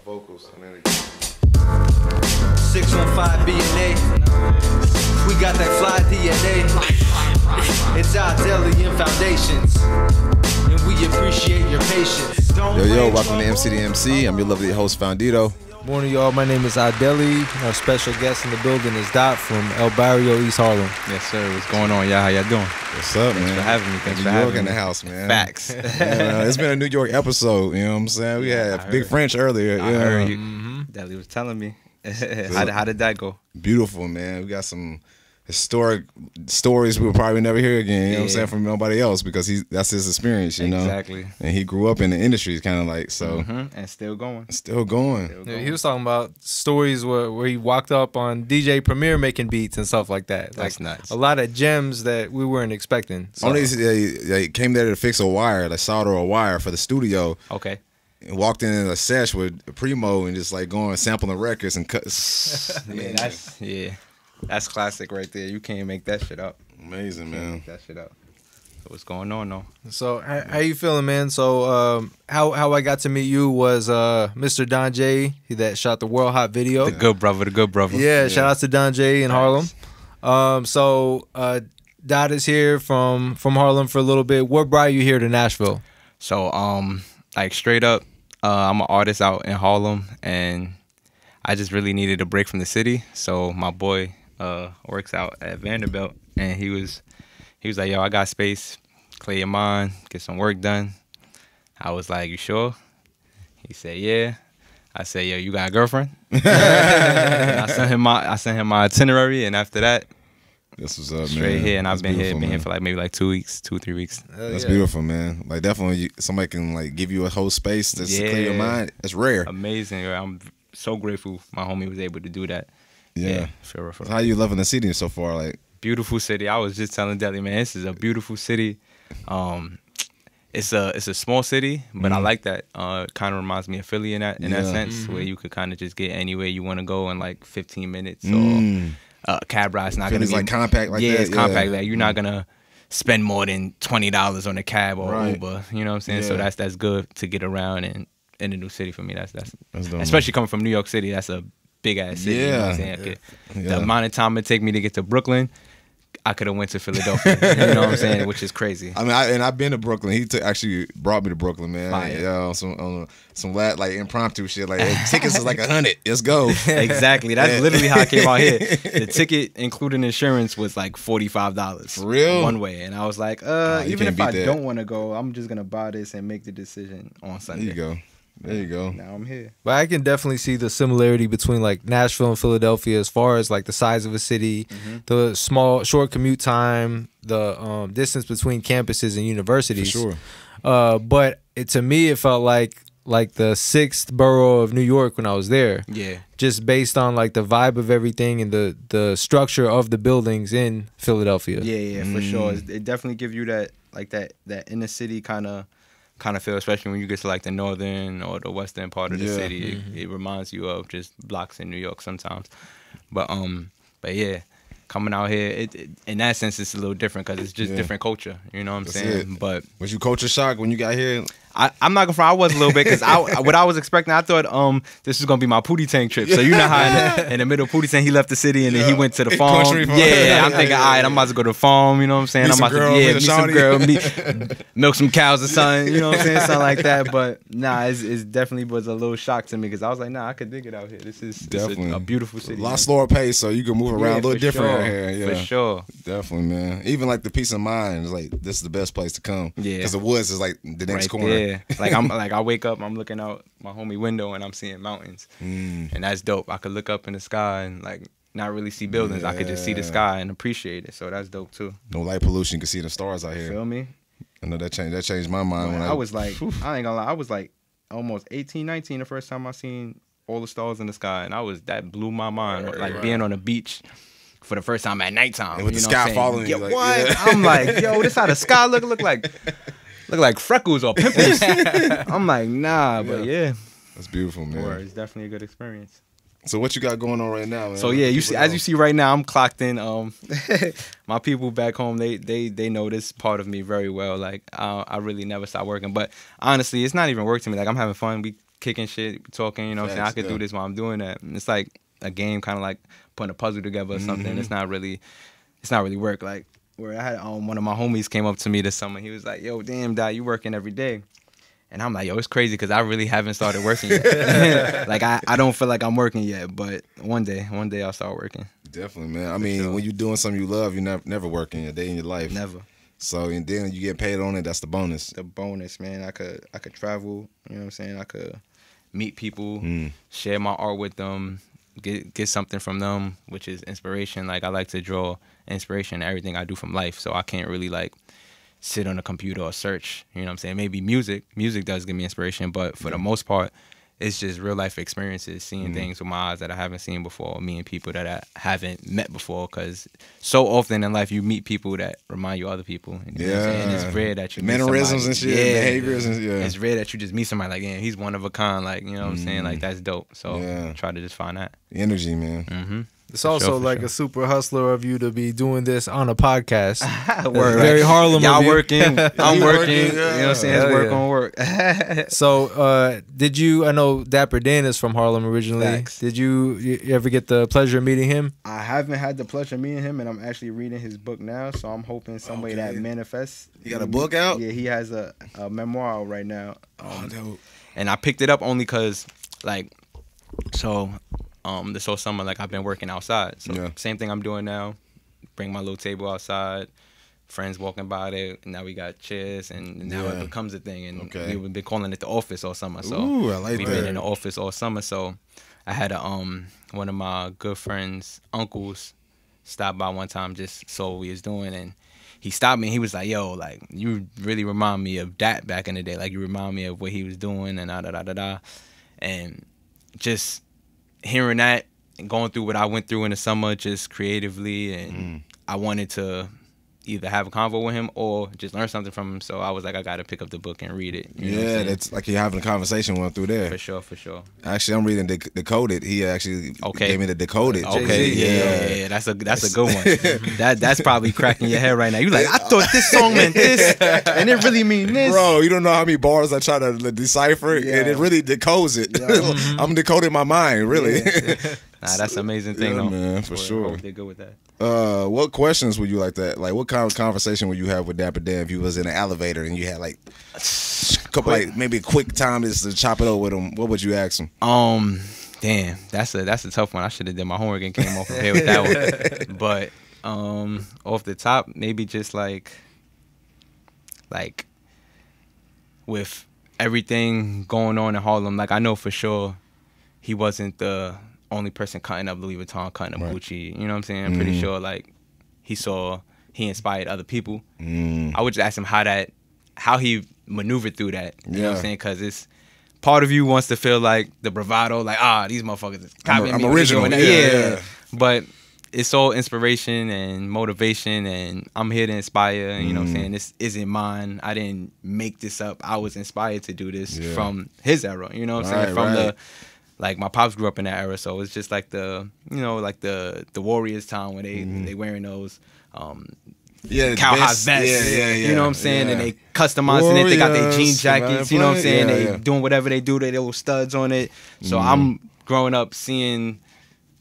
vocals. And then 615 BNA. We got that fly DNA. It's our Delian Foundations. And we appreciate your patience. yo, welcome to MC2MC. I'm your lovely host, Foundito. Morning, y'all. My name is Adeli. Our special guest in the building is Dot from El Barrio, East Harlem. Yes, sir. What's going on, y'all? How y'all doing? What's up, Thanks man? for having me. Thanks New for York having in me. the house, man. Facts. Yeah, it's been a New York episode, you know what I'm saying? We had Big French earlier. I heard you. Deli was telling me. How did that go? Beautiful, man. We got some historic stories we'll probably never hear again, you know what I'm saying, from nobody else, because that's his experience, you know? Exactly. And he grew up in the industry, kind of like, so. And still going. Still going. Yeah, he was talking about stories where he walked up on DJ Premier making beats and stuff like that. That's like nuts. A lot of gems that we weren't expecting. So. Only they came there to fix a wire, like solder a wire for the studio. Okay. And walked in a sesh with Primo and just like going sampling records and cut. That's classic right there. You can't make that shit up. Amazing, man. Make that shit up. So what's going on though? So how you feeling, man? So how I got to meet you was Mr. Don J, that shot the World Hot video. The good brother. Yeah, shout out to Don J in Harlem. So Dot is here from Harlem for a little bit. What brought you here to Nashville? So like straight up, I'm an artist out in Harlem, and I just really needed a break from the city. So my boy works out at Vanderbilt, and he was like, yo, I got space, clear your mind, get some work done. I was like, you sure? He said, yeah. I said, yo, you got a girlfriend? And I sent him my itinerary, and after that, this was up, straight man. here, and That's I've been beautiful, here man. for like maybe like 2 weeks, 2 or 3 weeks. That's beautiful, man. Like definitely, somebody can like give you a whole space to clear your mind. It's rare. Amazing. I'm so grateful my homie was able to do that. Yeah. For real. How you loving the city so far? Like beautiful city. I was just telling Deli, man, this is a beautiful city. It's a small city, but I like that. It kind of reminds me of Philly in that sense, where you could kind of just get anywhere you want to go in like 15 minutes. Or cab ride's not going to be like compact like that. Yeah, it's compact. Like you're not gonna spend more than $20 on a cab or Uber. You know what I'm saying? So that's good to get around and in a new city for me. That's especially coming from New York City. That's a big ass city. You know what I'm saying? The amount of time it take me to get to Brooklyn, I could have went to Philadelphia. You know what I'm saying? Which is crazy. I mean, I've been to Brooklyn. He actually brought me to Brooklyn, man. Fire. Yeah, some like impromptu shit. Like hey, tickets is like $100. Let's go. Exactly. That's literally how I came out here. The ticket, including insurance, was like $45. For real? One way. And I was like, even if I that. don't want to go, I'm just gonna buy this and make the decision on Sunday. There you go. There you go. Now I'm here. But I can definitely see the similarity between like Nashville and Philadelphia as far as like the size of a city, the short commute time, the distance between campuses and universities. For sure. But to me, it felt like the 6th borough of New York when I was there. Yeah. Just based on like the vibe of everything and the structure of the buildings in Philadelphia. Yeah, for sure. It definitely gives you that like that inner city kind of feel, especially when you get to like the northern or the western part of the city. It reminds you of just blocks in New York sometimes. But yeah, coming out here, in that sense, it's a little different because it's just different culture. You know what I'm saying? But was you culture shock when you got here? I'm not gonna front. I was a little bit because what I was expecting, I thought this was gonna be my Pootie Tang trip. So you know how in the middle of Pootie Tang he left the city and then he went to the farm. Yeah, I'm thinking, all right, I'm about to go to the farm. You know what I'm saying? Meet I'm about to meet some girl, milk some cows or something. You know what I'm saying? Something like that. But nah, it definitely was a little shock to me because I was like, nah, I could dig it out here. This is definitely a beautiful city. A lot slower pace, so you can move around a little different sure. out here. Yeah, For sure. Definitely, man. Even like the peace of mind is like this is the best place to come. Yeah, because the woods is like the next corner. Yeah, like I wake up, I'm looking out my homie window and I'm seeing mountains, and that's dope. I could look up in the sky and like not really see buildings. I could just see the sky and appreciate it. So that's dope too. No light pollution. You can see the stars out here. Feel me? I know that changed my mind. When I was like, I ain't gonna lie, I was like almost 18, 19 the first time I seen all the stars in the sky, and that blew my mind. Like being on the beach for the first time at nighttime. And with the sky following you. Like, what? Yeah. I'm like, yo, this how the sky look like freckles or pimples. I'm like, nah, but yeah. That's beautiful, man. It's definitely a good experience. So what you got going on right now, man? So yeah, you see right now, I'm clocked in. My people back home, they know this part of me very well. Like I really never stop working. But honestly, it's not even work to me. Like I'm having fun. We kicking shit, talking. You know what I'm saying? I could do this while I'm doing that. And it's like a game, kind of like putting a puzzle together or something. It's not really work. Like where I had one of my homies came up to me this summer. He was like, "Yo, damn, dad, you working every day?" And I'm like, "Yo, it's crazy because I really haven't started working yet. Like I don't feel like I'm working yet, but one day I'll start working." Definitely, man. I mean, when you're doing something you love, you're never working a day in your life. Never. So and then you get paid on it. That's the bonus. The bonus, man. I could travel. You know what I'm saying? I could meet people, share my art with them, get something from them, which is inspiration. Like I like to draw inspiration in everything I do from life. So I can't really like sit on a computer or search. You know what I'm saying? Maybe music. Music does give me inspiration, but for the most part, it's just real life experiences, seeing things with my eyes that I haven't seen before, meeting people that I haven't met before. Because so often in life, you meet people that remind you of other people. You know what I'm saying? And it's rare that you meet mannerisms somebody, and shit, behaviors and It's rare that you just meet somebody like, yeah, he's one of a kind. Like, you know what I'm saying? Like that's dope. So try to just find that energy, man. It's also like a super hustler of you to be doing this on a podcast. Word, very Harlem. Y'all of you. working, I'm working. You know what I'm saying? It's work on work. So, did you? I know Dapper Dan is from Harlem originally. Facts. Did you ever get the pleasure of meeting him? I haven't had the pleasure of meeting him, and I'm actually reading his book now. So I'm hoping somebody that manifests. You got a book out? Yeah, he has a memoir out right now. Dope. And I picked it up only because, like, so. This whole summer, like I've been working outside. So same thing I'm doing now. Bring my little table outside. Friends walking by there. And now we got chairs, and now it becomes a thing. And we've been calling it the office all summer. So I like we've been in the office all summer. So I had one of my good friends' uncles stop by one time, just saw what we was doing, and he stopped me. And he was like, "Yo, like you really remind me of that back in the day. Like you remind me of what he was doing and and just." Hearing that and going through what I went through in the summer just creatively, and I wanted to either have a convo with him or just learn something from him. So I was like, I got to pick up the book and read it. You know that's like you're having a conversation with him through there. For sure. Actually, I'm reading Decoded. He actually gave me the Decoded. Okay, yeah. That's a good one. That's probably cracking your head right now. You like, I thought this song meant this, and it really mean this. Bro, you don't know how many bars I try to decipher, and it really decodes it. I'm decoding my mind, really. Nah, that's an amazing thing, though. Man, for sure. I hope they're good with that. What questions would you like that? Like, what kind of conversation would you have with Dapper Dan if you was in an elevator and you had like a couple, like maybe a quick time just to chop it up with him? What would you ask him? Damn, that's a tough one. I should have done my homework and came off prepared with that one. But off the top, maybe just like with everything going on in Harlem, like I know for sure he wasn't the only person cutting up Louis Vuitton, cutting up Gucci. You know what I'm saying? I'm pretty sure like he inspired other people. I would just ask him how he maneuvered through that. You know what I'm saying? Because it's part of you wants to feel like the bravado, like these motherfuckers copying me. I'm original. Yeah. But it's all inspiration and motivation, and I'm here to inspire. And, you know what I'm saying? This isn't mine. I didn't make this up. I was inspired to do this from his era. You know what I'm saying? From like my pops grew up in that era, so it's just like the Warriors time when they wearing those cowhide vests. You know what I'm saying? And they customizing it. They got their jean jackets. You know what I'm saying? They doing whatever they do. They little studs on it. So I'm growing up seeing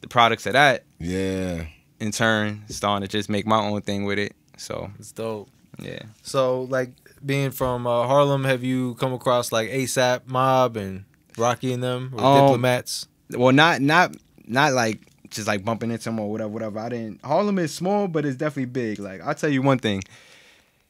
the products of that. Yeah. In turn, starting to just make my own thing with it. So it's dope. Yeah. So like being from Harlem, have you come across like ASAP Mob and Rocky and them, or Diplomats? Well, not like just like bumping into them or whatever. I didn't. Harlem is small, but it's definitely big. Like I'll tell you one thing.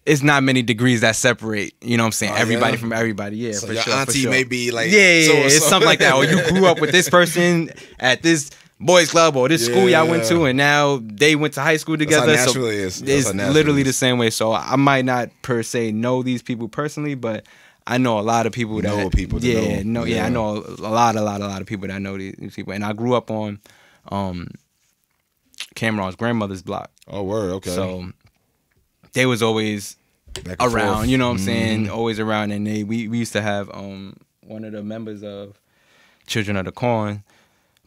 It's not many degrees that separate, you know what I'm saying, everybody from everybody. Yeah, so for your sure. auntie may be like, it's something like that. Or you grew up with this person at this boys club or this school y'all went to, and now they went to high school together. That's how naturally is. It's literally the same way. So I might not per se know these people personally, but I know a lot of people that know people. I know a lot of people that know these people, and I grew up on Cameron's grandmother's block. Oh, word, okay. So they was always around, forth. You know what I'm saying? Always around, and we used to have one of the members of Children of the Corn,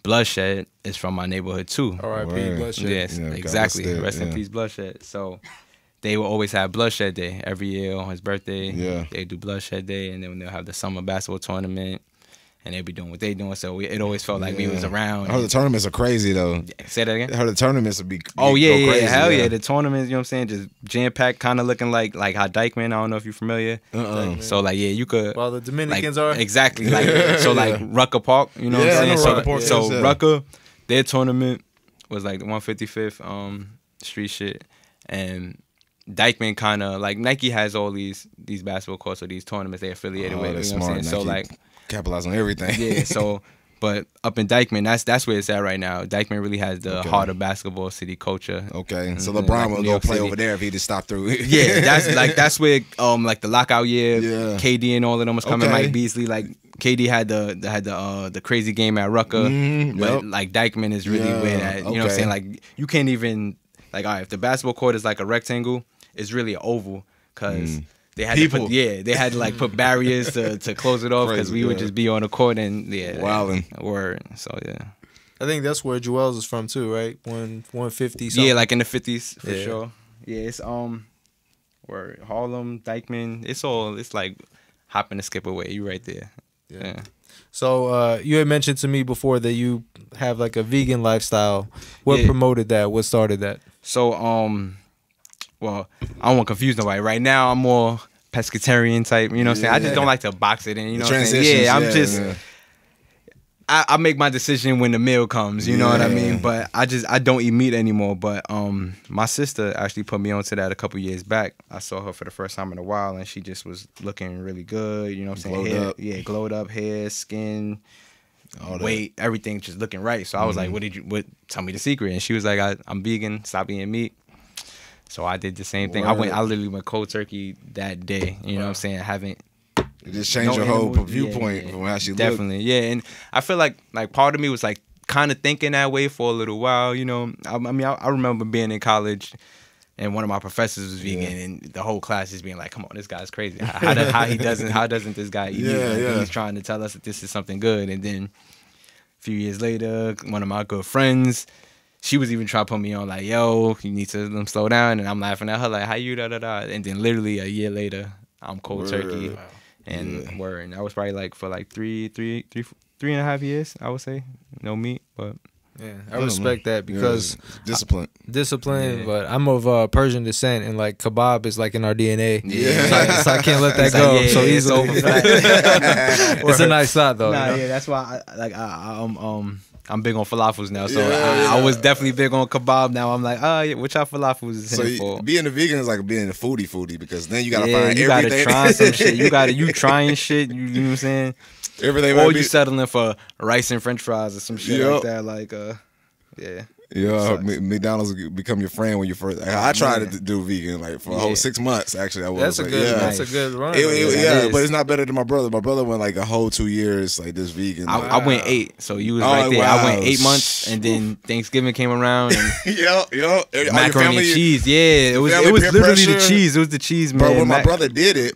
Bloodshed, is from my neighborhood too. R.I.P. Bloodshed. Yes, exactly. Rest in peace, Bloodshed. So they will always have Bloodshed Day every year on his birthday. Yeah. They do Bloodshed Day, and then they'll have the summer basketball tournament. and they be doing what they doing. So it always felt like we was around. I heard the tournaments are crazy though. Say that again. I heard the tournaments would be. Oh yeah, go crazy, hell yeah. The tournaments, you know what I'm saying, just jam packed, kind of looking like how Dykeman. I don't know if you're familiar. So like you could. Well, the Dominicans like, are exactly like so like Rucker Park. You know what I'm saying? Rucker Park So Rucker, their tournament was like the 155th street shit, and Dykeman kind of like Nike has all these basketball courts or these tournaments they affiliated with. You know what I'm saying? So like capitalize on everything. Yeah. So, but up in Dykeman, that's where it's at right now. Dykeman really has the heart of basketball city culture. Okay. So LeBron will go play over there if he just stopped through. Yeah. That's where like the lockout year, KD and all of them was coming. Mike Beasley, like KD had the crazy game at Rucker, but like Dykeman is really where that. You know what I'm saying? Like you can't even like all right, if the basketball court is like a rectangle, it's really an oval because. They had to like put barriers to close it off because we would just be on the court and wilding. Word. So yeah. I think that's where Joel's is from too, right? 150. Yeah, like in the 50s for sure. Yeah, it's where Harlem, Dykeman, it's like hopping and skip away. You right there. Yeah. So you had mentioned to me before that you have like a vegan lifestyle. What promoted that? What started that? So well, I don't want to confuse nobody. Right now, I'm more pescatarian type. You know what I'm saying? I just don't like to box it in. You know what I'm saying? Yeah, I'm just. I make my decision when the meal comes. You know what I mean? But I don't eat meat anymore. But my sister actually put me onto that a couple years back. I saw her for the first time in a while, and she just was looking really good. You know what I'm saying? Hair, glowed up hair, skin. Weight, everything just looking right. So I was like, tell me the secret. And she was like, I'm vegan, stop eating meat. So I did the same thing. I literally went cold turkey that day. You know what I'm saying? I haven't. It just changed your whole viewpoint from how she looked. Definitely, yeah. And I feel like part of me was like kind of thinking that way for a little while. You know, I mean, I remember being in college and one of my professors was vegan, and the whole class is being like, "Come on, this guy's crazy. How doesn't this guy eat meat? He's trying to tell us that this is something good." And then a few years later, one of my good friends. She was even trying to put me on like, yo, you need to slow down. And I'm laughing at her like, how you da-da-da. And then literally a year later, I'm cold turkey. And word. And that was probably like for like three and a half years, I would say. No meat, but. Yeah, I respect that because discipline. But I'm of Persian descent, and like kebab is like in our DNA. Yeah, so I can't let that go so easily. It's a nice thought though. Nah, that's why I'm big on falafels now. So I was definitely big on kebab. Now I'm like, what y'all falafels is so for? Being a vegan is like being a foodie because then you gotta find you everything. You gotta try some shit. You trying shit. You know what I'm saying? Everything. Or you settling for rice and French fries or some shit like that. Like Yeah, McDonald's become your friend when you first. I tried to do vegan like for a whole 6 months. Actually, I was. That's a good run. But it's not better than my brother. My brother went like a whole 2 years like this vegan. I went 8, so you was right there. Wow. I went 8 months, and then Thanksgiving came around. And macaroni and cheese. Yeah, it was literally the cheese. It was the cheese, man. Bro, when my brother did it,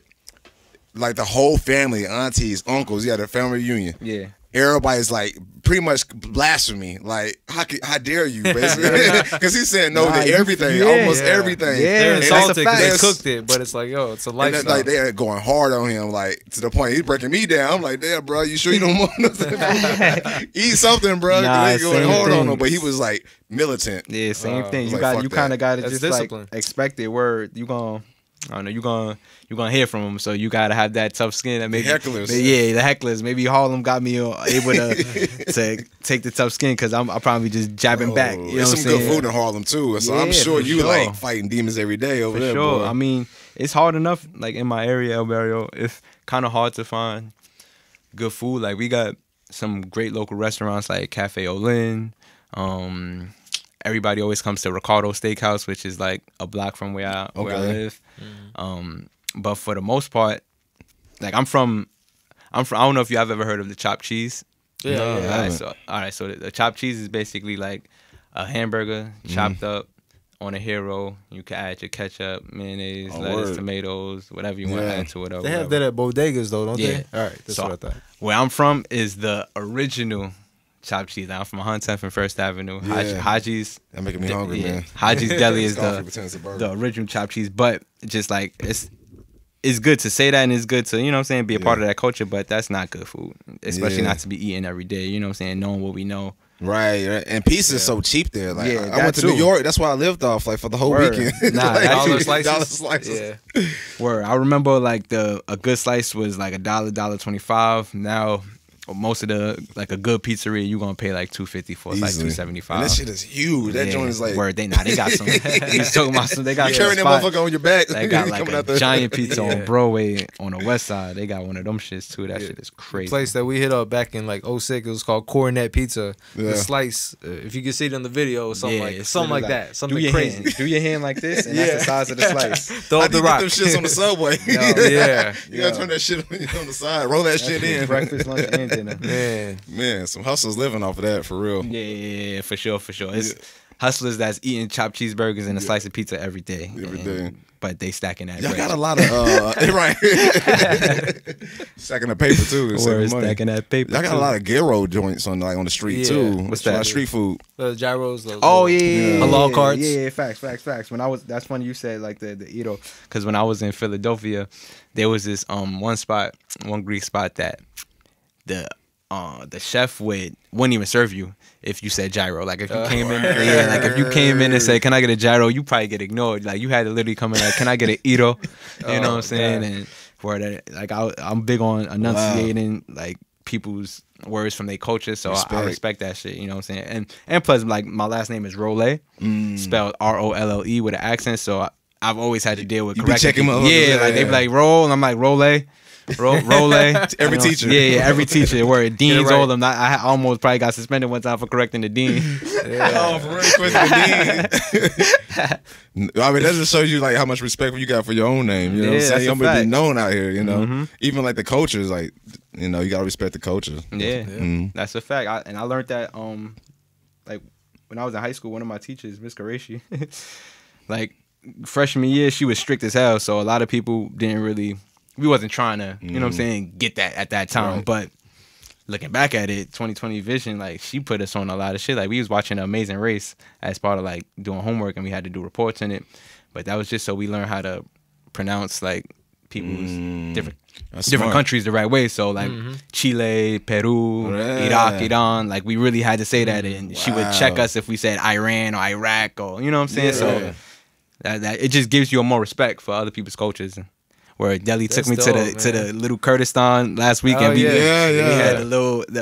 like the whole family, aunties, uncles, their family reunion. Yeah. Everybody's like pretty much blasphemy. Like, how dare you, basically? Because he's saying no to everything, almost everything. Yeah, they're insulted because they cooked it, but it's like, yo, it's a lifestyle. Like they're going hard on him, like to the point he's breaking me down. I'm like, damn, bro, you sure you don't want nothing? Eat something, bro. They going hard on him, but he was like militant. Yeah, same thing. You kind of got to just discipline. Like expect it. Word, you gonna. I don't know, you're gonna hear from them, so you gotta have that tough skin. That maybe, the hecklers. The hecklers. Maybe Harlem got me able to take the tough skin because I'll probably just jabbing back. You know there's what some I'm good food in Harlem too, so I'm sure you like fighting demons every day over there. Sure, boy. I mean it's hard enough. Like in my area, El Barrio, it's kind of hard to find good food. Like we got some great local restaurants like Cafe Olin. Everybody always comes to Ricardo Steakhouse, which is like a block from where I live. But for the most part, like I'm from. I don't know if you have ever heard of the chopped cheese. Yeah. All right. So the chopped cheese is basically like a hamburger chopped up on a hero. You can add your ketchup, mayonnaise, lettuce, tomatoes, whatever you want to add to it. They have that at bodegas though, don't they? All right. That's what I thought. Where I'm from is the original chopped cheese. I'm from 110th and First Avenue. Haji's. That making me hungry, man. Haji's Deli is the original chopped cheese, but just like it's it's good to say that, and it's good to, you know what I'm saying, be a part of that culture, but that's not good food, especially not to be eating every day, you know what I'm saying, knowing what we know. Right, and pizza is so cheap there. Like Yeah, I went to New York. That's why I lived off like for the whole weekend. Nah, like, dollar slices. Dollar slices. Yeah. Word. I remember like a good slice was like $1.25. Now most of the like a good pizzeria you gonna pay like $2.50 for. It's like $2.75. And that shit is huge. That joint is like word. They got some. He's talking about some. They got carrying that spot. motherfucker on your back. They got like Coming a out the- giant pizza on Broadway on the west side. They got one of them shits too. That shit is crazy. Place that we hit up back in like 06, it was called Coronet Pizza. Yeah. The slice, if you can see it on the video, or something it's something like literally that, something do your crazy. Hand. Do your hand like this, and that's the size of the slice. Throw How up do the you get rock. them shits on the subway? Yeah. You gotta turn that shit on the side. Roll that shit in. Breakfast, lunch, and dinner. Man, some hustlers living off of that for real. Yeah, for sure. It's hustlers that's eating chopped cheeseburgers and a slice of pizza every day. Every day. But they stacking that. Y'all bread. got a lot of right. Stacking the paper too. and saving money. Stacking that paper. Y'all got a lot of gyro joints on the street Yeah. too. What's that? Street food. The gyros. The, Oh yeah, halal carts. Yeah, facts. When that's funny you said like the Edo, because when I was in Philadelphia, there was this one Greek spot that the chef wouldn't even serve you if you said gyro. Like if you came in, like if you came in and said, "Can I get a gyro?" You probably get ignored. Like you had to literally come in like, "Can I get an Edo?" You know what I'm saying? God. And for that, like I'm big on enunciating like people's words from their culture, so I respect that shit. You know what I'm saying? And plus, like my last name is Rolle, spelled Rolle with an accent. So I've always had to deal with correcting checking people. motherfuckers, Yeah, like they be like roll, and I'm like Rolle. Rolle. Every teacher. Yeah, every teacher. Where deans, right. all of them. I almost probably got suspended one time for correcting the dean. Oh, for real, question the dean. I mean, that just shows you like how much respect you got for your own name. You know what I'm Yeah, saying? that's a Somebody be fact. known out here, you know. Even like the culture is like, you know, you gotta respect the culture. Yeah, that's a fact. I learned that like when I was in high school, one of my teachers, Miss Qureshi, like freshman year, she was strict as hell. So a lot of people didn't really. We wasn't trying to, you know what I'm saying, get that at that time. Right. But looking back at it, 2020 vision, like she put us on a lot of shit. Like we was watching Amazing Race as part of like doing homework, and we had to do reports in it. But that was just so we learned how to pronounce like people's different countries the right way. So like Chile, Peru, Iraq, Iran, like we really had to say that, and she would check us if we said Iran or Iraq or, you know what I'm saying. So that it just gives you a more respect for other people's cultures. Where Delhi took me to the little Kurdistan last weekend. We had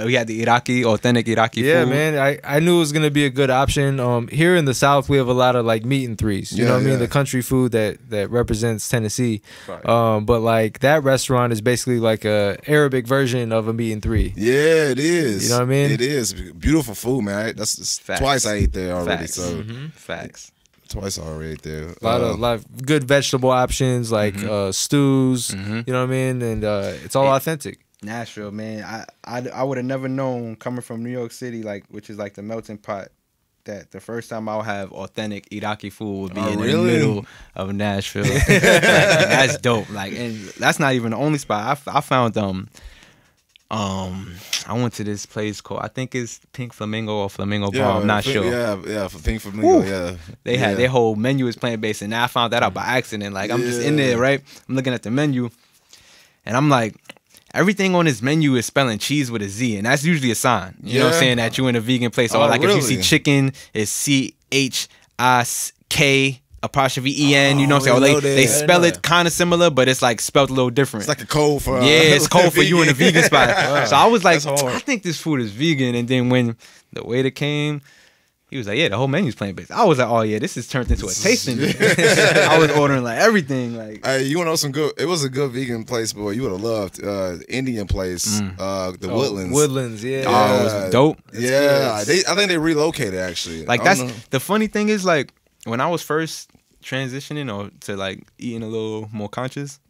we had the authentic Iraqi food. Yeah, man. I knew it was gonna be a good option. Here in the South, we have a lot of like meat and threes. You know what I mean? The country food that represents Tennessee. Right. But like that restaurant is basically like a Arabic version of a meat and three. Yeah, it is. You know what I mean? It is beautiful food, man. That's twice I ate there already. Facts. So Facts. twice I already ate there. A lot of good vegetable options like stews. You know what I mean? And it's all authentic. Nashville, man. I would have never known coming from New York City, like which is like the melting pot, that the first time I'll have authentic Iraqi food would be in the middle of Nashville. Like, that's dope. Like, and that's not even the only spot. I found I went to this place called, I think it's Pink Flamingo or Flamingo Bar. I'm not sure. Yeah, for Pink Flamingo. They had their whole menu is plant based, and now I found that out by accident. Like I'm just in there, right? I'm looking at the menu, and I'm like, everything on this menu is spelling cheese with a Z, and that's usually a sign. You know what I'm saying, that you in a vegan place. Or like if you see chicken, it's CHIK apostrophe EN. You know what I'm saying? Or they spell it kind of similar, but it's like spelled a little different. It's like a code for it's code for you in a vegan spot. So I was like, That's hard. I think this food is vegan. And then when the waiter came, he was like, yeah, the whole menu's plant-based. I was like, oh yeah, this is turned into a tasting. I was ordering like everything. Like, hey, you want to know some good? It was a good vegan place, boy. You would have loved the Indian place, the Woodlands. Woodlands, yeah. oh, it was dope. I think they relocated actually. Like I that's don't know. the funny thing is, like when I was first transitioning or to like eating a little more conscious,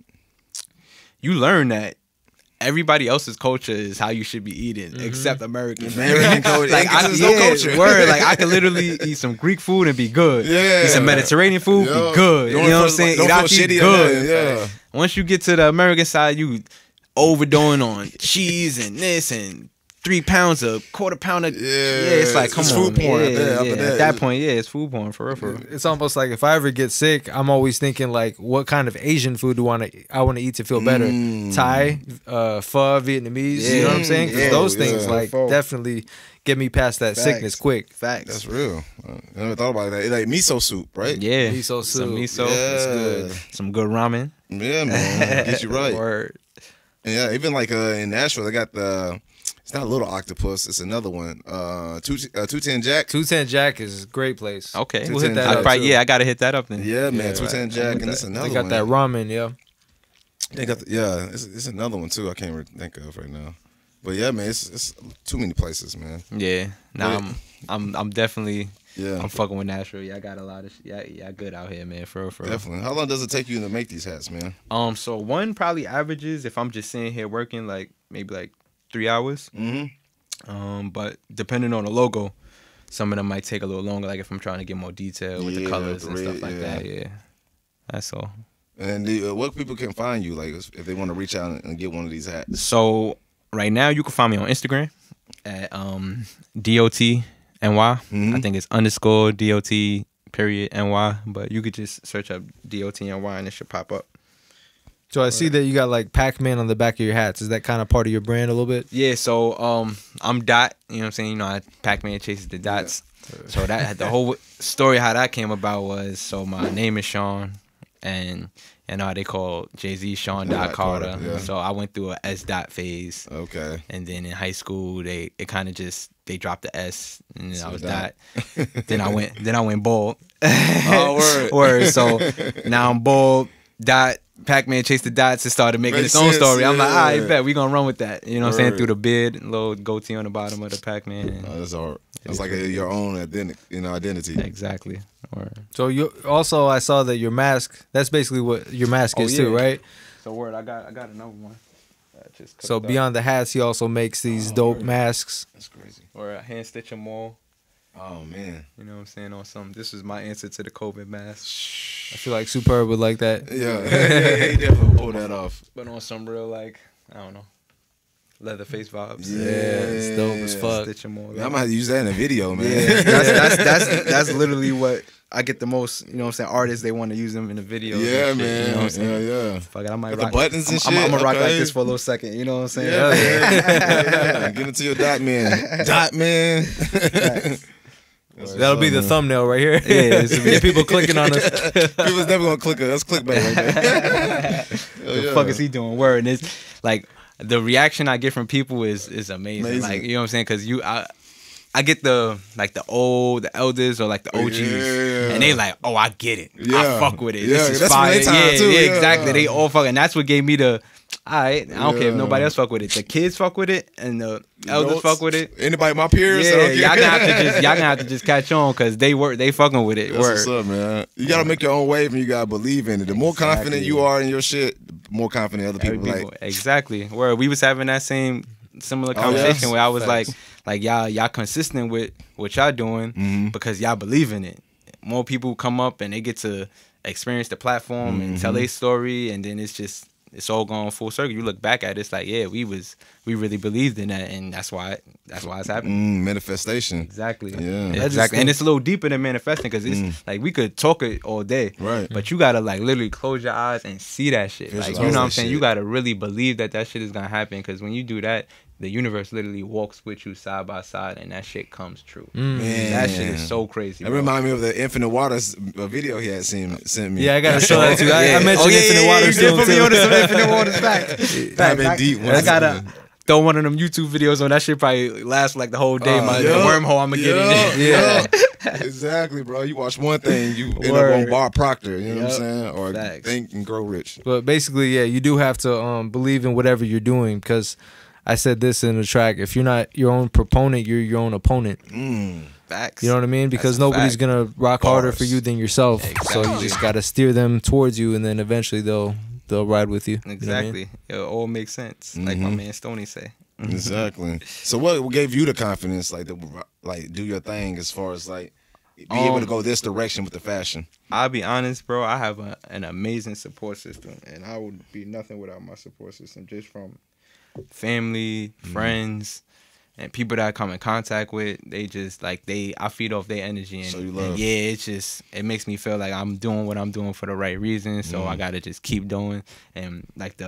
you learn that everybody else's culture is how you should be eating, except American. American culture. Like there's no culture. Word, like I could literally eat some Greek food and be good. Yeah. Eat some Mediterranean food, be good. You know what I'm saying? Don't feel Iraqi, shitty. good. Yeah. Once you get to the American side, you overdoing on cheese and this and 3 pounds, a quarter pound of it's like come it's on, food porn. At that point, it's food porn for real. It's almost like if I ever get sick, I'm always thinking like, what kind of Asian food I want to eat to feel better? Thai, pho, Vietnamese. You know what I'm saying? Because those things like definitely get me past that sickness quick. Facts. That's real. I never thought about that. It's like miso soup, right? Yeah, miso soup. Some miso. Yeah. That's good. Some good ramen. Yeah, man. Get you right. Word. And yeah, even like in Nashville, they got the. It's not a little octopus. It's another one. 210 Jack. 210 Jack is a great place. Okay, we'll hit that up. I gotta hit that up then. Yeah, man. 210 Jack, and it's another one. They got that ramen, yeah. They got it's another one too. I can't really think of right now. But yeah, man, it's too many places, man. Yeah, I'm definitely I'm fucking with Nashville. Yeah, I got a lot of good out here, man. For real. Definitely. How long does it take you to make these hats, man? So one probably averages if I'm just sitting here working like maybe like 3 hours. But depending on the logo, some of them might take a little longer. Like if I'm trying to get more detail with the colors and stuff like that. Yeah, that's all. And what people can find you, like if they want to reach out and get one of these hats? So right now you can find me on Instagram at DOTNY. I think it's _DOT_NY, but you could just search up DOTNY and it should pop up. So I see that you got like Pac-Man on the back of your hats. Is that kind of part of your brand a little bit? Yeah, so I'm Dot, you know what I'm saying? You know, Pac-Man chases the dots. Yeah. So that the whole story how that came about was, so my name is Sean, and they call Jay-Z Sean Dot Carter. Yeah. So I went through a S dot phase. Okay. And then in high school they dropped the S and then I was Dot. then I went bold. Oh, word. So now I'm bold, Dot. Pac-Man chased the dots and started making its own story. I'm like, all right, bet we gonna run with that. You know what I'm saying? Through the beard, little goatee on the bottom of the Pac-Man. That's hard. It's like your own identity. Exactly. So you also, I saw that your mask. That's basically what your mask is too, right? So word, I got another one. So beyond the hats, he also makes these dope masks. That's crazy. Or hand stitch them all. Oh man. You know what I'm saying? On some. This is my answer to the COVID mask. I feel like Superb would like that. Yeah, he definitely pulled that off. But on some real, like, I don't know, leather face vibes. Yeah, it's dope as fuck. Stitch them all. Man, I'm gonna have to use that in a video, man. Yeah, that's literally what I get the most. You know what I'm saying? Artists, they want to use them in the video. Yeah, man. You know what I'm saying? Yeah. Fuck it, I might With rock the buttons and shit. I'm gonna rock like Okay. this for a little second. You know what I'm saying? Yeah. Get into your dot man. Dot man. That'll be the thumbnail right here. Yeah, Get people clicking on us. People's never gonna click it. That's clickbait right there. The fuck is he doing? Word. And it's like the reaction I get from people is amazing. Like, you know what I'm saying? Because I get the elders or like the OGs, and they like, oh, I get it. I fuck with it. This is that's fire. my time too. Yeah, exactly. They all fuck, and that's what gave me the. All right, I don't care if nobody else fuck with it. The kids fuck with it, and the elders fuck with it. Anybody, my peers? Yeah, y'all gonna have to just catch on because they fucking with it. That's what's up, man. You gotta make your own wave, and you gotta believe in it. The more confident you are in your shit, the more confident other people like. Exactly. Where we was having that similar conversation where I was like y'all consistent with what y'all doing because y'all believe in it. More people come up and they get to experience the platform and tell their story, and then it's all going full circle. You look back at it, it's like, yeah, we really believed in that, and that's why it's happening. Manifestation. Exactly. Yeah. Exactly. And it's a little deeper than manifesting because it's like we could talk it all day, right? But you gotta like literally close your eyes and see that shit. Like, you know what I'm saying? You gotta really believe that shit is gonna happen because when you do that, the universe literally walks with you side by side, and that shit comes true. Man. That shit is so crazy. It reminded me of the Infinite Waters video he had sent me. Yeah, I gotta show that too. I mentioned Infinite Waters too. Put me on some Infinite Waters fact. Deep. I gotta throw one of them YouTube videos on. That shit probably last like the whole day. The wormhole I'ma get in. Yeah. Exactly, bro. You watch one thing, you end up on Bar Proctor. You know what I'm saying? Or Think and Grow Rich. But basically, yeah, you do have to believe in whatever you're doing because I said this in the track. If you're not your own proponent, you're your own opponent. Facts. You know what I mean? Because nobody's gonna rock harder for you than yourself. Exactly. So you just gotta steer them towards you, and then eventually they'll ride with you. Exactly. You know what I mean? It all makes sense, like my man Stoney say. Exactly. So what gave you the confidence, like to do your thing as far as like be able to go this direction with the fashion? I'll be honest, bro. I have an amazing support system, and I would be nothing without my support system. Just from family, friends, And people that I come in contact with, they just like I feed off their energy, and, so you love. and yeah, it makes me feel like I'm doing what I'm doing for the right reason. So I gotta just keep doing, and like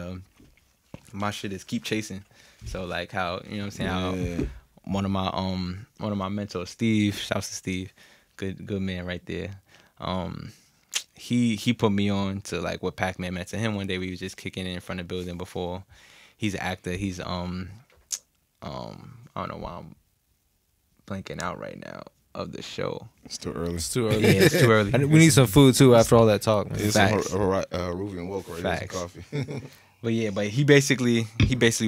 my shit is keep chasing. So like how, you know what I'm saying, how one of my mentors, Steve, shouts to Steve, good man right there. He put me on to like what Pac-Man meant to him. One day we was just kicking it in front of the building before. He's an actor. He's I don't know why I'm blanking out right now of the show. It's too early. It's too early. Yeah, it's too early. We need some food too after all that talk, man. It's some Ruby woke right here, some coffee. But yeah, but he basically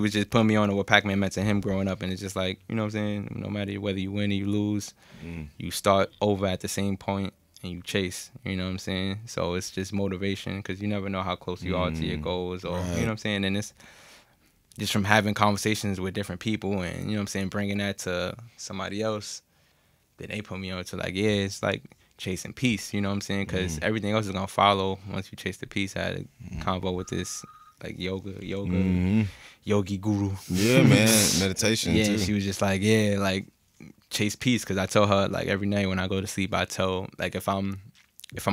was just putting me on to what Pac-Man meant to him growing up, and it's just like, you know what I'm saying, no matter whether you win or you lose, you start over at the same point and you chase, you know what I'm saying? So it's just motivation, because you never know how close you are to your goals, or you know what I'm saying? And it's just from having conversations with different people, and you know what I'm saying, bringing that to somebody else, then they put me on to like, yeah, it's like chasing peace, you know what I'm saying? Because everything else is gonna follow once you chase the peace. I had a convo with this like yogi guru. Yeah, man, meditation. Yeah, too. She was just like, yeah, like chase peace. Because I tell her like every night when I go to sleep, I tell, like, if I'm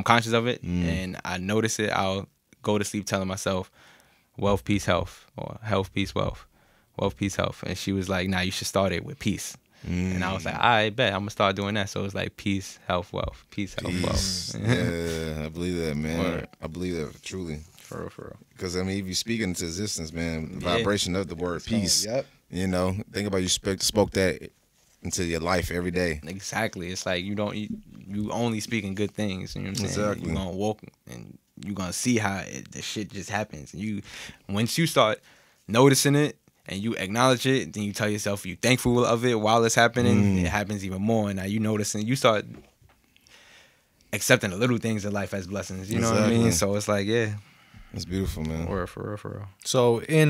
conscious of it and I notice it, I'll go to sleep telling myself, wealth, peace, health, or health, peace, wealth, wealth, peace, health. And she was like, nah, you should start it with peace. And I was like, I bet I'm gonna start doing that. So it's like peace, health, wealth, peace, health, wealth. Yeah, I believe that, man. I believe that truly. For real. Because I mean, if you speak into existence, man, the vibration of the word peace. You know, think about you spoke that into your life every day. Exactly. It's like you only speaking good things. You know what I'm saying? Exactly. You're gonna walk and you're gonna see how the shit just happens. And once you start noticing it and you acknowledge it, then you tell yourself you're thankful of it while it's happening. It happens even more. And now you noticing, you start accepting the little things in life as blessings. You know what I mean? So it's like, yeah. It's beautiful, man. For real. So in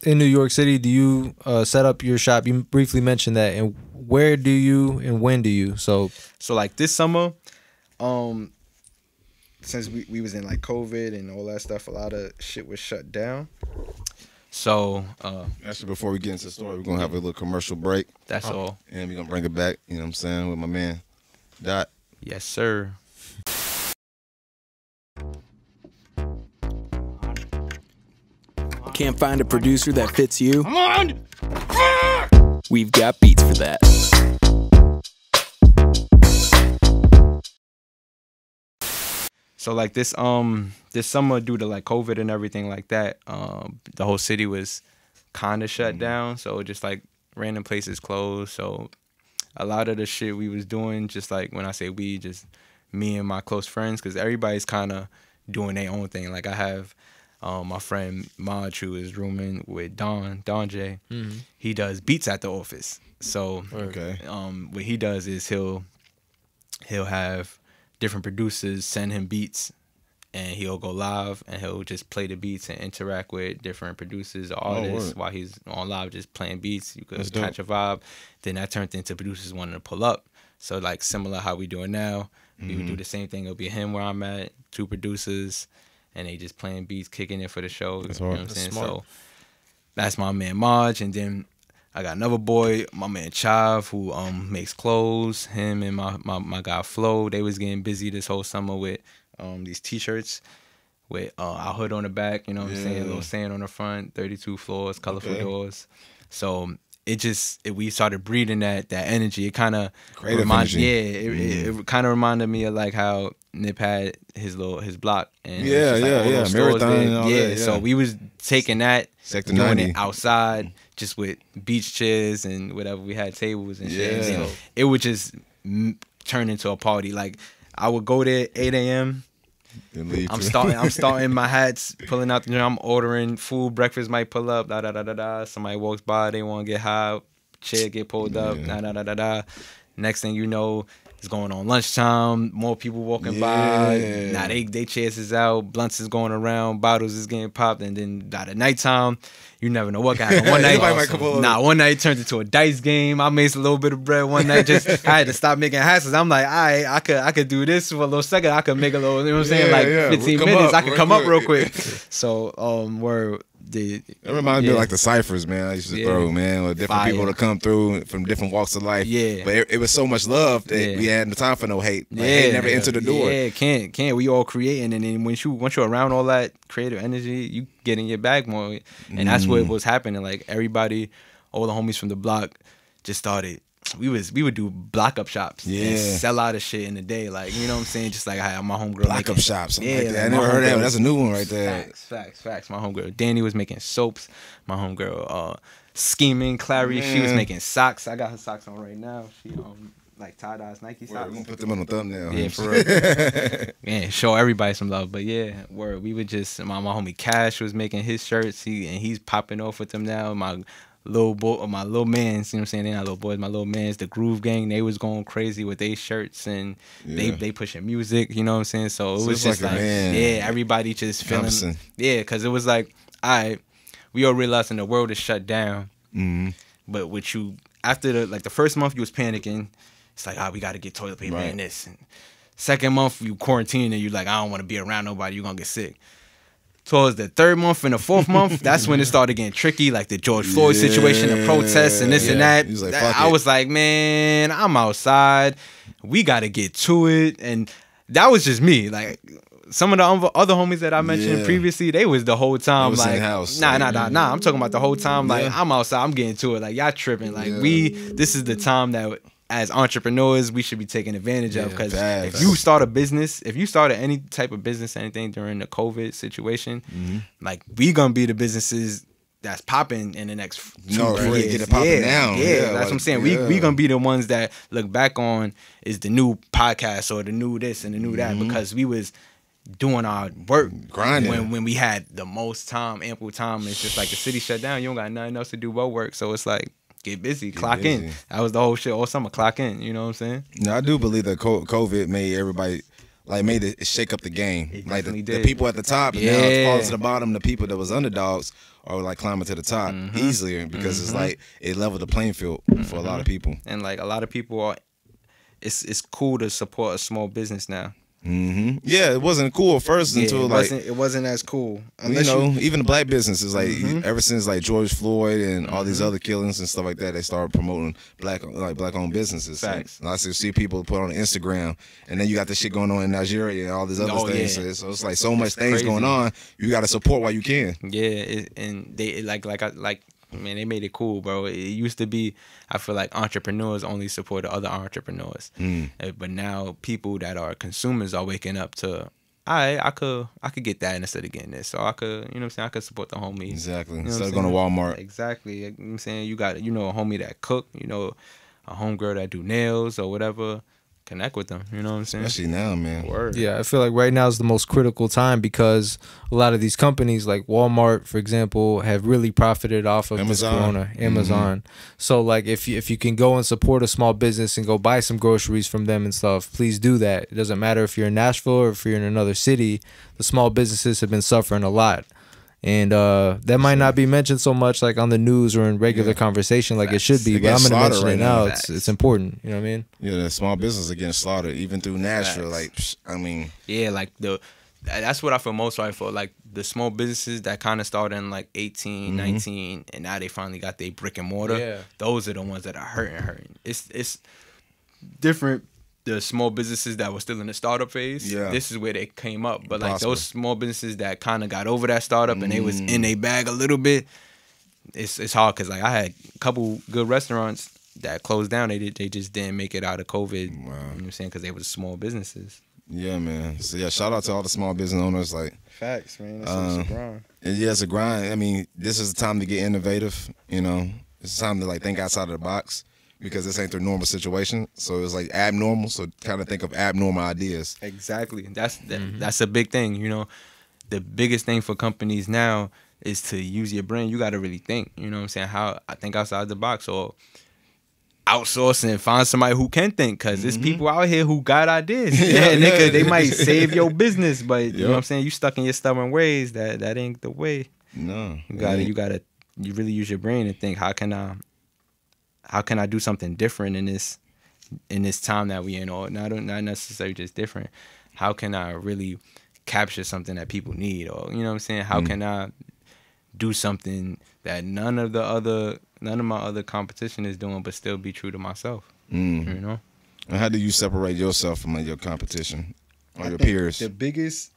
New York City, do you set up your shop? You briefly mentioned that, and where do you and when do you? So like this summer, since we was in like COVID and all that stuff, a lot of shit was shut down. So actually, before we get into the story, we're gonna have a little commercial break. That's all, and we're gonna bring it back. You know what I'm saying, with my man Dot. Yes, sir. Can't find a producer that fits you? Come on! We've got beats for that. So like this summer, due to like COVID and everything like that, the whole city was kind of shut down. So just like random places closed. So a lot of the shit we was doing, just like when I say we, just me and my close friends, because everybody's kind of doing their own thing. Like I have my friend Maj, who is rooming with Don J. He does beats at the office. So what he does is he'll have different producers send him beats, and he'll go live and he'll just play the beats and interact with different producers or artists while he's on live just playing beats. You could catch a vibe. Then that turned into producers wanting to pull up. So like similar how we doing now, we would do the same thing. It'll be him where I'm at, 2 producers, and they just playing beats, kicking it for the show. You know what I'm saying? So that's my man Maj, and then I got another boy, my man Chav, who makes clothes. Him and my guy Flo, they was getting busy this whole summer with these T-shirts with our hood on the back. You know what I'm saying? A little saying on the front, 32 floors, colorful doors. So we started breathing that energy. It kind of reminded, it kind of reminded me of like how Nip had his block and marathon. So we was taking that, Sector doing 90. it outside, just with beach chairs and whatever. We had tables and shit. And it would just turn into a party. Like I would go there 8 a.m. I'm starting my hats, pulling out the gym. I'm ordering food. Breakfast might pull up. Somebody walks by. They want to get high. Chair get pulled up. Next thing you know, it's going on lunchtime. More people walking by. Now they chairs is out. Blunts is going around. Bottles is getting popped. And then at nighttime, you never know what can happen. One night, one night it turned into a dice game. I made a little bit of bread one night. Just I had to stop making hassles. I'm like, I could do this for a little second. I could make a little, you know what I'm saying? Like 15 minutes. I could come up real quick. So It reminds me of like the ciphers, man. I used to throw, man, with different people to come through from different walks of life. Yeah. But it was so much love that we had no time for no hate. Like, hate never entered the door. Yeah, can't. We all creating, and then once you're around all that creative energy, you get in your bag more, and that's what was happening. Like everybody, all the homies from the block, just started. We would do block up shops and sell out of shit in the day, like, you know what I'm saying, just like how my homegirl block up shops, like that. I never heard that. That's a new one right there. Facts. My homegirl Danny was making soaps. My homegirl scheming Clary, she was making socks. I got her socks on right now. She like tie-dyes Nike socks. We're gonna put them on the thumbnail. Yeah, for real. Yeah, show everybody some love. But yeah, we would just my homie Cash was making his shirts. He's popping off with them now. My little mans, you know what I'm saying? They're not little boys, my little mans, the Groove Gang, they was going crazy with their shirts, and they pushing music, you know what I'm saying? So it was just like everybody just feeling, because it was like, all right, we all realizing the world is shut down, but with you, after the first month you was panicking, it's like, we got to get toilet paper and this, and second month you quarantine and you like, I don't want to be around nobody, you're gonna get sick. Towards the third month and the fourth month, that's when it started getting tricky, like the George Floyd situation, the protests and this and that. Like, I was like, man, I'm outside. We got to get to it. And that was just me. Like, some of the other homies that I mentioned previously, they was the whole time like, nah. I'm talking about the whole time, like, I'm outside, I'm getting to it. Like, y'all tripping. Like, this is the time that as entrepreneurs, we should be taking advantage of, because if you start a business, if you started any type of business, anything during the COVID situation, like, we gonna be the businesses that's popping in the next 2 years. Get it popping now. That's what I'm saying. We gonna be the ones that look back on is the new podcast or the new this and the new that, because we was doing our work grinding when we had the most time, ample time. It's just like the city shut down. You don't got nothing else to do but work. So it's like, get busy, clock in. That was the whole shit all summer, clock in, you know what I'm saying? No, I do believe that COVID made everybody, like, made it shake up the game. Like, the people at the top, and now it's falling to the bottom, the people that was underdogs are like climbing to the top easier, because it's like, it leveled the playing field for a lot of people. And like, a lot of people are, it's cool to support a small business now. Yeah, it wasn't cool at first until it wasn't as cool. Unless even the black businesses, like ever since like George Floyd and all these other killings and stuff like that, they started promoting black owned businesses. Facts. And I see people put on Instagram, and then you got this shit going on in Nigeria and all these other things. So it's like so much things going on. You got to support while you can. Yeah, and they man, they made it cool, bro. It used to be, I feel like entrepreneurs only support other entrepreneurs, but now people that are consumers are waking up to, I could get that instead of getting this, so I could, you know what I'm saying, I could support the homie. Exactly. You know instead of going to Walmart. Exactly. You know what I'm saying, you got, a homie that cook, a homegirl that do nails or whatever. Connect with them, you know what I'm saying? Especially now, man. Word. Yeah, I feel like right now is the most critical time, because a lot of these companies, like Walmart, for example, have really profited off of this corona. Amazon. So like, if you can go and support a small business and go buy some groceries from them and stuff, please do that. It doesn't matter if you're in Nashville or if you're in another city. The small businesses have been suffering a lot. And that might not be mentioned so much like on the news or in regular conversation like it should be, but I'm gonna mention it now. It's important, you know what I mean? Yeah, the small business are getting slaughtered even through Nashville. Like, I mean, like that's what I feel most sorry for. Like the small businesses that kind of started in like 18, 19, and now they finally got their brick and mortar. Yeah. Those are the ones that are hurting. It's different. The small businesses that were still in the startup phase, this is where they came up. But like those small businesses that kind of got over that startup and they was in a bag a little bit, it's hard, because like I had a couple good restaurants that closed down. They just didn't make it out of COVID. Wow. You know what I'm saying? Because they were small businesses. Yeah, man. So yeah, shout out to all the small business owners. Like, facts, man. That's a grind. Yeah, it's a grind. I mean, this is the time to get innovative. It's time to like think outside of the box, because this ain't their normal situation. So it's like abnormal. So kind of think of abnormal ideas. Exactly. That's a big thing. The biggest thing for companies now is to use your brain. You got to really think. You know what I'm saying? How I think outside the box, or outsource and find somebody who can think, because there's people out here who got ideas. They might save your business, but you know what I'm saying? You stuck in your stubborn ways. That ain't the way. No. You really use your brain and think, how can I do something different in this time that we in, or not necessarily just different. How can I really capture something that people need, or you know what I'm saying? How can I do something that none of my other competition is doing, but still be true to myself. You know. And how do you separate yourself from your competition or your peers? The biggest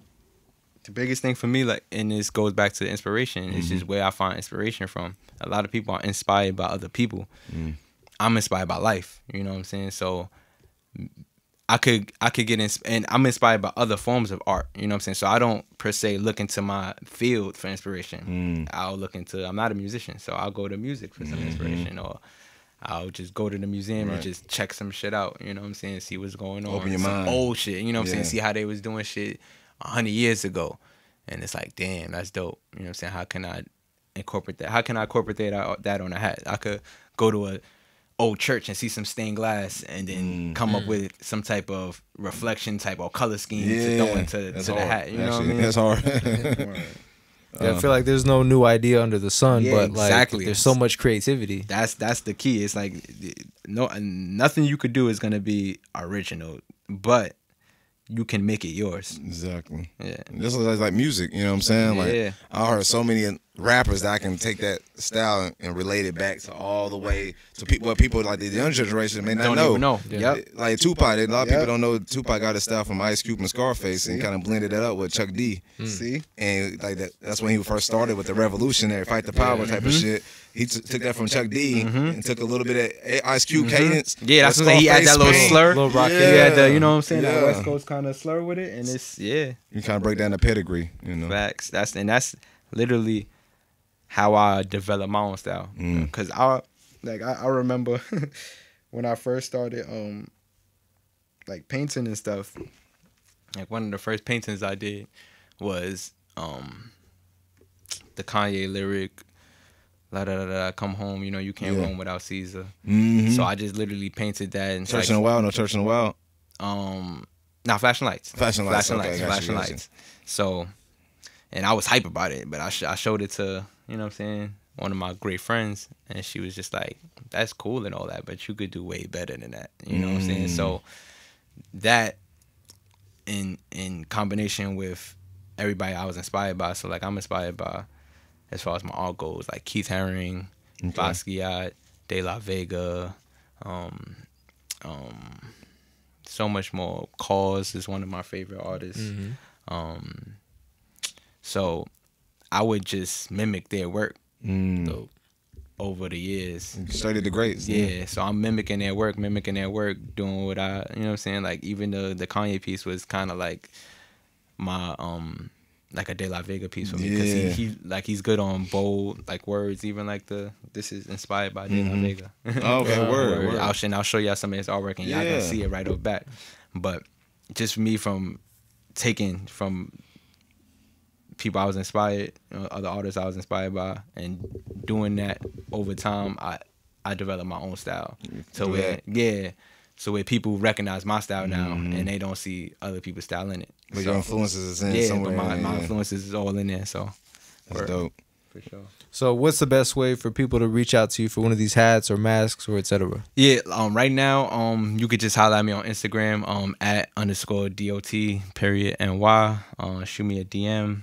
thing for me, like, and this goes back to inspiration. It's just where I find inspiration from. A lot of people are inspired by other people. I'm inspired by life. You know what I'm saying? So I could get and I'm inspired by other forms of art. You know what I'm saying? So I don't per se look into my field for inspiration. I'll look into. I'm not a musician, so I'll go to music for some inspiration, or I'll just go to the museum and just check some shit out. You know what I'm saying? See what's going on. Open your mind. Old shit. You know what I'm saying? See how they was doing shit 100 years ago, and it's like, damn, that's dope. You know what I'm saying? How can I incorporate that? How can I incorporate that on a hat? I could go to a old church and see some stained glass, and then come up with some type of reflection type or color scheme to throw into the hat. You know what I mean? That's hard. I feel like there's no new idea under the sun, but like exactly. there's so much creativity. That's the key. It's like nothing you could do is gonna be original, but you can make it yours. Exactly. Yeah. This is like music, you know what I'm saying? Yeah. Like I heard so many rappers that I can take that style and relate it back to all the way to people like the younger generation may not Don't know. even know. Yeah. Yep. Like Tupac, a lot of people don't know Tupac got his style from Ice Cube and Scarface and kind of blended that up with Chuck D. See? And like that's when he first started with the revolutionary fight the power type of shit. He took that from Chuck D and took a little bit of Ice Cube cadence. Yeah, that's what I'm saying. He had that little slur. Little rock. He had the, you know what I'm saying, Yeah. that West Coast kind of slur with it, and it's You kind of break down the pedigree, you know. facts. That's literally how I developed my own style. Cause I remember when I first started like painting and stuff. Like one of the first paintings I did was the Kanye lyric, la da da da, come home, you know, you can't roam without Caesar. So I just literally painted that. And Church in the Wild, no Church in the Wild. Nah, Flashing Lights. Flashing Lights, okay, gotcha, Flashing gotcha. Lights. So, and I was hype about it, but I showed it to, you know what I'm saying, one of my great friends, and she was just like, that's cool and all that, but you could do way better than that. You know what I'm saying? So that in combination with everybody I was inspired by, so like I'm inspired by, as far as my art goes, like Keith Haring, Basquiat, De La Vega, so much more. Cause is one of my favorite artists. So I would just mimic their work over the years. Study the greats. Yeah, so I'm mimicking their work, doing what I, you know what I'm saying? Like even the Kanye piece was kind of like my like a De La Vega piece for me, because he's good on bold like words, even like this is inspired by De La Vega. Oh, okay, word. I'll show y'all some of his artwork and y'all gonna see it right off back. But just for me, from taking from people I was inspired, other artists I was inspired by, and doing that over time, I developed my own style. So where people recognize my style now, and they don't see other people's style in it. But your influences is in somewhere. But my influences is all in there. So that's dope. For sure. So what's the best way for people to reach out to you for one of these hats or masks or etc.? Yeah, right now, you could just holler at me on Instagram, @_DOT_NY. Shoot me a DM,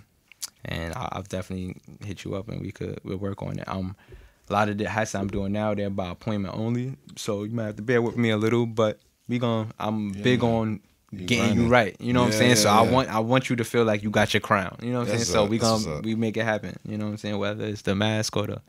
and I'll definitely hit you up, and we'll work on it. A lot of the hats I'm doing now, they're by appointment only, so you might have to bear with me a little, but I'm big on getting you right. You know what I'm saying? So I want you to feel like you got your crown. You know what I'm saying? So we make it happen. You know what I'm saying? Whether it's the mask or the.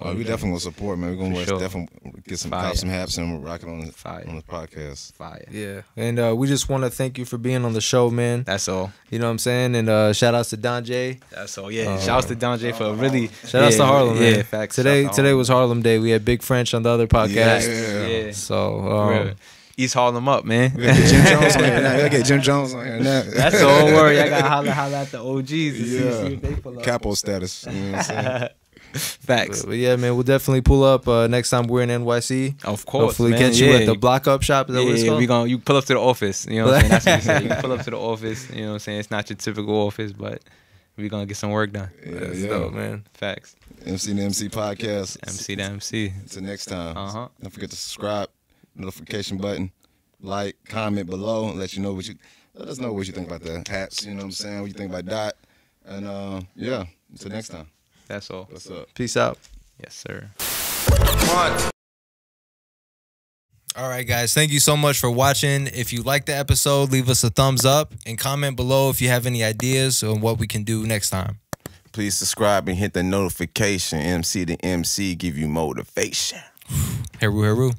Oh, we definitely gonna support, man. We're gonna definitely get some hats and rock it on the podcast. Fire. Yeah, and we just want to thank you for being on the show, man. That's all. You know what I'm saying? And shout outs to Don J. That's all. Yeah, shout outs to Don J for really. Shout outs to Harlem, man. Yeah, facts. Today was Harlem Day. We had Big French on the other podcast. Yeah. So. East Harlem up, man. We gotta get Jim Jones on here now. We gotta get Jim Jones on here now. That's the whole word. I gotta holler at the OGs to see if they pull up. Capo status. You know what I'm saying? Facts. But yeah, man, we'll definitely pull up next time we're in NYC. Of course. Hopefully man. catch you at the Block Up shop. Is that what it's called? You pull up to the office. You know what I'm saying? That's what you say. You pull up to the office. You know what I'm saying? It's not your typical office, but we're gonna get some work done. That's dope, man. Facts. MC2MC podcast. MC2MC. Until next time. Don't forget to subscribe, notification button, like, comment below, and let us know what you think about the hats. You know what I'm saying? What you think about Dot. And until next time. That's all. What's up? Peace out. Yes, sir. All right, guys. Thank you so much for watching. If you like the episode, leave us a thumbs up and comment below if you have any ideas on what we can do next time. Please subscribe and hit the notification. MC2MC give you motivation. Heru Heru.